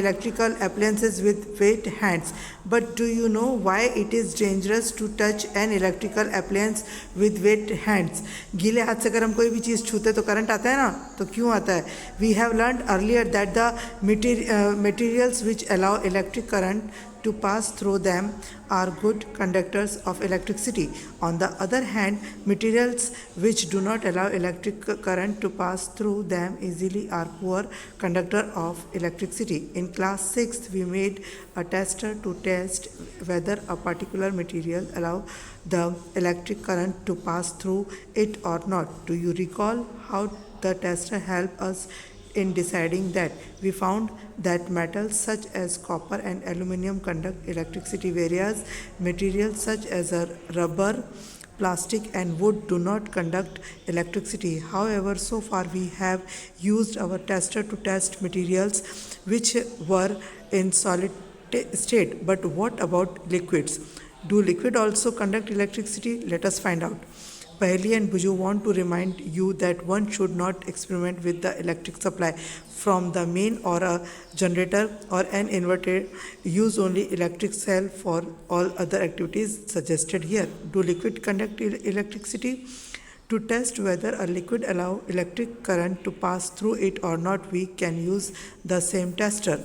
electrical appliances with wet hands. But do you know why it is dangerous to touch an electrical appliance with wet hands? गीले हाथ से अगर हम कोई भी चीज़ छूते तो करंट आता है ना, तो क्यों आता है? We have learned earlier that the materials which allow electric current to pass through them are good conductors of electricity. On the other hand, materials which do not allow electric current to pass through them easily are poor conductor of electricity. In class 6, we made a tester to test whether a particular material allow the electric current to pass through it or not. Do you recall how the tester helped us in deciding that? We found that metals such as copper and aluminum conduct electricity, whereas materials such as rubber, plastic and wood do not conduct electricity. However, so far we have used our tester to test materials which were in solid state. But what about liquids? Do liquid also conduct electricity? Let us find out. Paheli and Buju want to remind you that one should not experiment with the electric supply from the main or a generator or an inverter. Use only electric cell for all other activities suggested here. Do liquid conduct electricity? To test whether a liquid allow electric current to pass through it or not, we can use the same tester.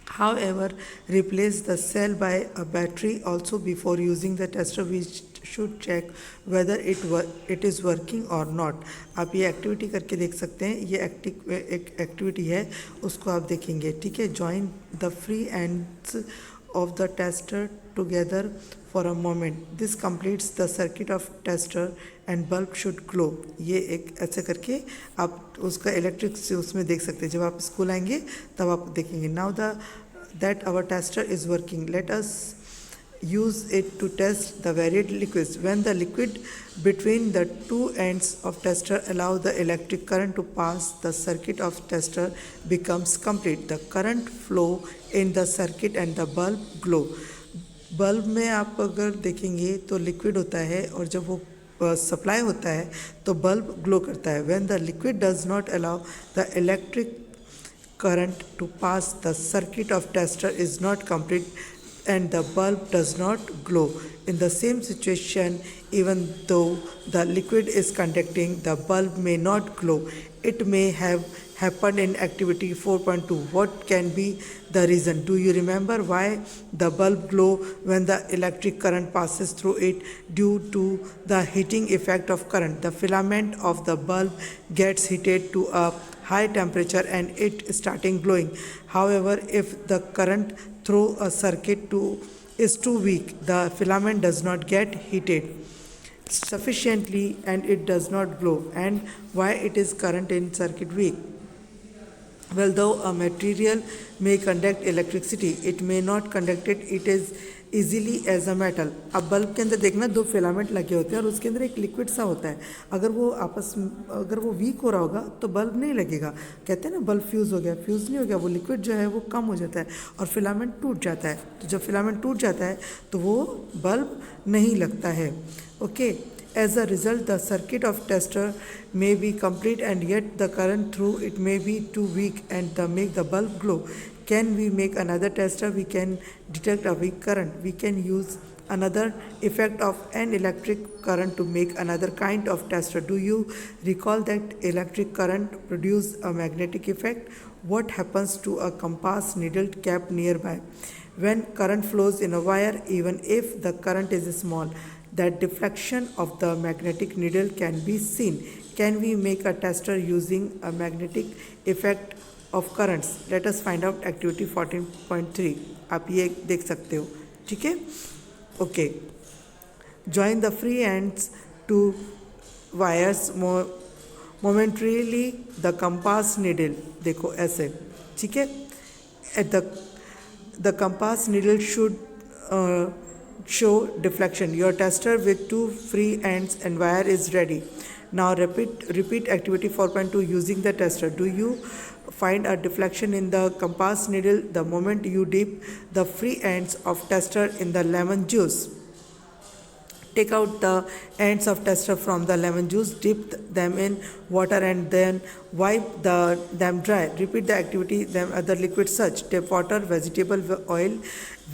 However, replace the cell by a battery also before using the tester. We should check whether it is working or not. आप ये activity करके देख सकते हैं. ये एक activity है, उसको आप देखेंगे. ठीक है. Join the free ends of the tester together for a moment. This completes the circuit of tester and bulb should glow. ये एक ऐसे करके आप उसका इलेक्ट्रिक से उसमें देख सकते हैं. जब आप स्कूल आएंगे तब आप देखेंगे. Now that our tester is working, let us use it to test the varied liquids. When the liquid between the two ends of tester allow the electric current to pass, the circuit of tester becomes complete. The current flow in the circuit and the bulb glow. Bulb में आप अगर देखेंगे तो liquid होता है और जब वो सप्लाई होता है तो बल्ब ग्लो करता है. When the liquid does not allow the electric current to pass, the circuit of tester is not complete and the bulb does not glow. In the same situation, even though the liquid is conducting, the bulb may not glow. It may have happened in activity 4.2. What can be the reason? Do you remember why the bulb glow when the electric current passes through it? Due to the heating effect of current, the filament of the bulb gets heated to a high temperature and it starting glowing. However, if the current through a circuit is too weak, the filament does not get heated sufficiently and it does not glow. And why it is current in circuit weak? Well, though a material may conduct electricity, it may not conduct it is easily as a metal. अब bulb के अंदर देखना दो filament लगे होते हैं और उसके अंदर एक लिक्विड सा होता है. अगर वो वीक हो रहा होगा तो बल्ब नहीं लगेगा. कहते हैं ना बल्ब फ्यूज़ हो गया. फ्यूज़ नहीं हो गया, वो लिक्विड जो है वो कम हो जाता है और फिलामेंट टूट जाता है. तो जब फिलामेंट टूट जाता है तो वो बल्ब नहीं लगता है. Okay. As a result, the circuit of tester may be complete and yet the current through it may be too weak and make the bulb glow. Can we make another tester? We can detect a weak current. We can use another effect of an electric current to make another kind of tester. Do you recall that electric current produce a magnetic effect? What happens to a compass needle kept nearby? When current flows in a wire, even if the current is small, that deflection of the magnetic needle can be seen. Can we make a tester using a magnetic effect of currents? Let us find out activity 14.3. आप ये देख सकते हो. ठीक है. Okay. Join the free ends to wires momentarily the compass needle. देखो ऐसे. ठीक है. At the compass needle should show deflection. Your tester with two free ends and wire is ready. Now repeat activity 4.2 using the tester. Do you find a deflection in the compass needle the moment you dip the free ends of tester in the lemon juice? Take out the ends of tester from the lemon juice, dip them in water and then wipe them dry. Repeat the activity, then other liquids such tap water, vegetable oil,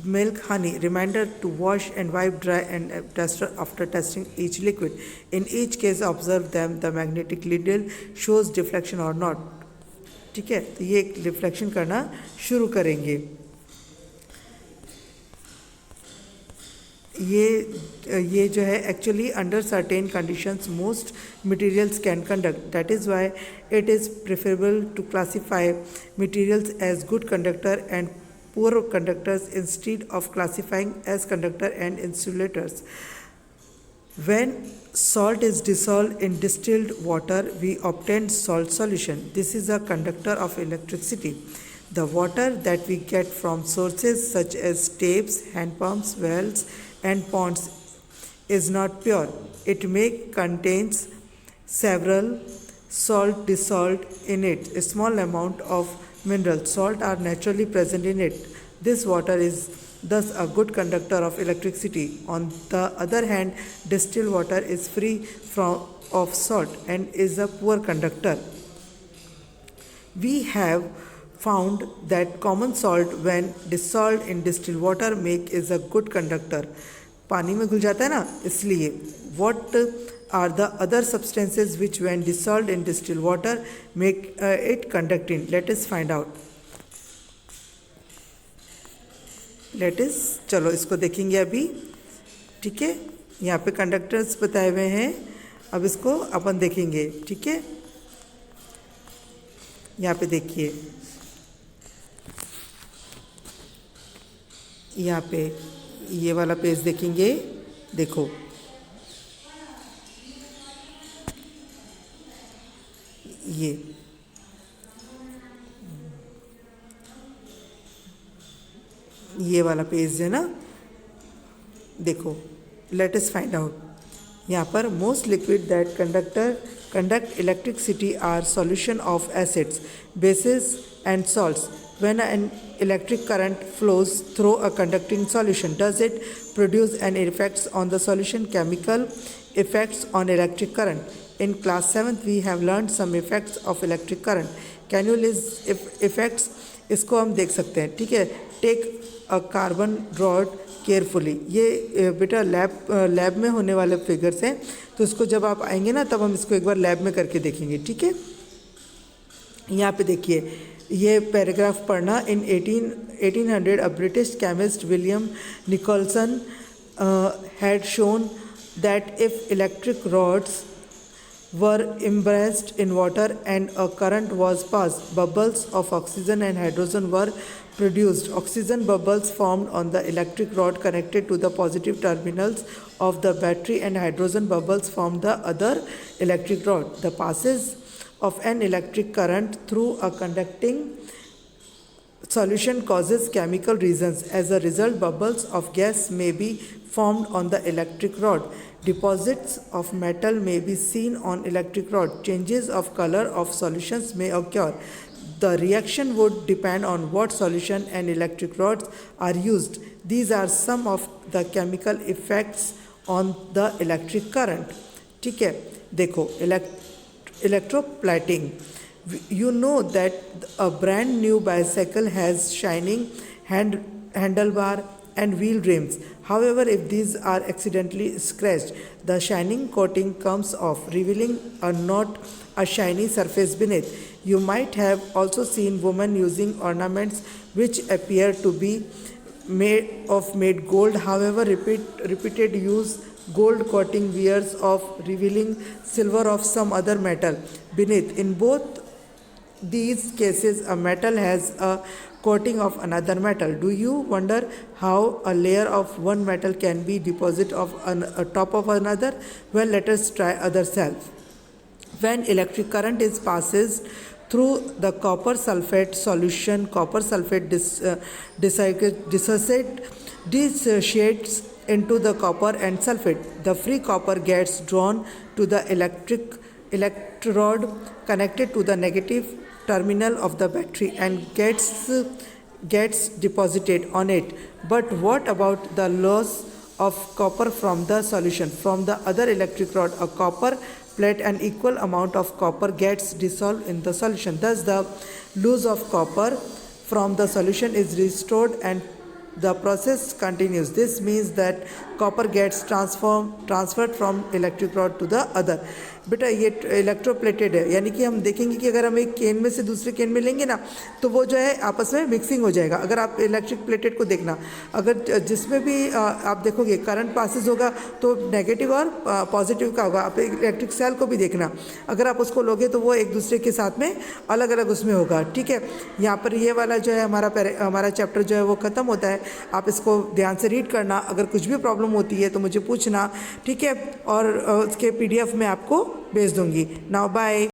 milk, honey. Reminder to wash and wipe dry and tester after testing each liquid. In each case, observe them the magnetic needle shows deflection or not. ठीक है, तो ये reflection करना शुरू करेंगे. ये जो है actually under certain conditions most materials can conduct. That is why it is preferable to classify materials as good conductor and poor conductors instead of classifying as conductor and insulators. When salt is dissolved in distilled water, we obtain salt solution. This is a conductor of electricity. The water that we get from sources such as taps, hand pumps, wells, and ponds is not pure. It may contains several salt dissolved in it. A small amount of mineral salt are naturally present in it. This water is thus a good conductor of electricity. On the other hand, distilled water is free of salt and is a poor conductor. We have found that common salt when dissolved in distilled water is a good conductor. पानी में घुल जाता है ना, इसलिए. What are the other substances which when dissolved in distilled water make it conducting? Let us find out. चलो इसको देखेंगे अभी. ठीक है, यहाँ पे कंडक्टर्स बताए हुए हैं, अब इसको अपन देखेंगे. ठीक है, यहाँ पे देखिए, यहाँ पे ये वाला पेज देखेंगे. देखो, ये वाला पेज है ना. देखो, लेट अस फाइंड आउट. यहाँ पर most liquid that conduct electricity are solution of acids, bases and salts. When an electric current flows through a conducting solution, does it produce an effects on the solution? Chemical effects on electric current. In class 7th we have learned some effects of electric current. Can you list effects? इसको हम देख सकते हैं. ठीक है, take a carbon rod carefully. ये बेटा lab में होने वाले फिगर्स हैं, तो इसको जब आप आएंगे ना तब हम इसको एक बार लैब में करके देखेंगे. ठीक है, यहाँ पे देखिए, ये पैराग्राफ पढ़ना. इन 1800 a British chemist William Nicholson had shown that if electric rods were immersed in water and a current was passed, bubbles of oxygen and hydrogen were produced. Oxygen bubbles formed on the electric rod connected to the positive terminals of the battery and hydrogen bubbles formed the other electric rod. The passage of an electric current through a conducting solution causes chemical reasons. As a result, bubbles of gas may be formed on the electric rod. Deposits of metal may be seen on electric rod. Changes of color of solutions may occur. The reaction would depend on what solution and electric rods are used. These are some of the chemical effects on the electric current. ठीक है, देखो, electroplating. You know that a brand new bicycle has shining handlebar and wheel rims. However, if these are accidentally scratched, the shining coating comes off, revealing a shiny surface beneath. You might have also seen women using ornaments which appear to be made gold. However, repeated use gold coating wears off, revealing silver of some other metal beneath. In both these cases, a metal has a coating of another metal. Do you wonder how a layer of one metal can be deposited on top of another? Well, let us try other cells. When electric current is passes through the copper sulfate solution, copper sulfate dissociates into the copper and sulfate. The free copper gets drawn to the electrode connected to the negative terminal of the battery and gets deposited on it. But what about the loss of copper from the solution. From the other electric rod, a copper plate and equal amount of copper gets dissolved in the solution. Thus, the loss of copper from the solution is restored and the process continues. This means that copper gets transferred from electric rod to the other. बेटा ये electroplated है, यानी कि हम देखेंगे कि अगर हम एक केन में से दूसरे केन में लेंगे ना तो वो जो है आपस में मिक्सिंग हो जाएगा. अगर आप इलेक्ट्रिक प्लेटेड को देखना, अगर जिसमें भी आप देखोगे करंट पासिस होगा तो नेगेटिव और पॉजिटिव का होगा. आप इलेक्ट्रिक सेल को भी देखना, अगर आप उसको लोगे तो वो एक दूसरे के साथ में अलग अलग उसमें होगा. ठीक है, यहाँ पर ये वाला जो है हमारा चैप्टर जो है वो ख़त्म होता है. आप इसको ध्यान से रीड करना, अगर कुछ भी प्रॉब्लम होती है तो मुझे पूछना. ठीक है, और उसके PDF में आपको भेज दूंगी. Now bye.